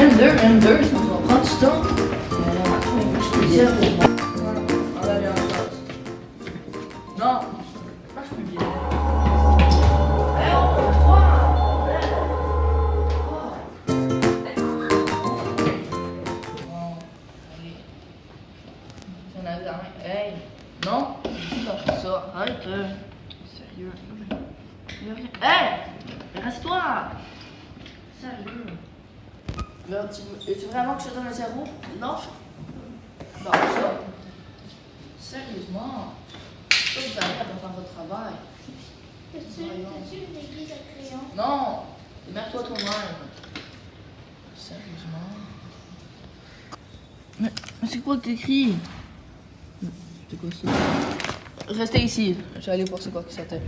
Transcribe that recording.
22, ça va prendre du temps. Je peux dire pour moi. On va aller en classe. Non, je marche plus bien. Eh oh, 3! C'est un examen. Hey! Non! Je lâche ça. Arrête! Sérieux. Hey! Reste-toi! Sérieux. Là, veux-tu vraiment que je te donne un zéro? Lâche. Lâche ça. Sérieusement. Ça, vous allez à faire votre travail. Peux-tu une aiguise à crayon? Non! Mets-toi toi-même. Sérieusement. Mais c'est quoi que t'écris? C'est quoi ça? Restez ici. Je vais aller voir c'est quoi que c'était.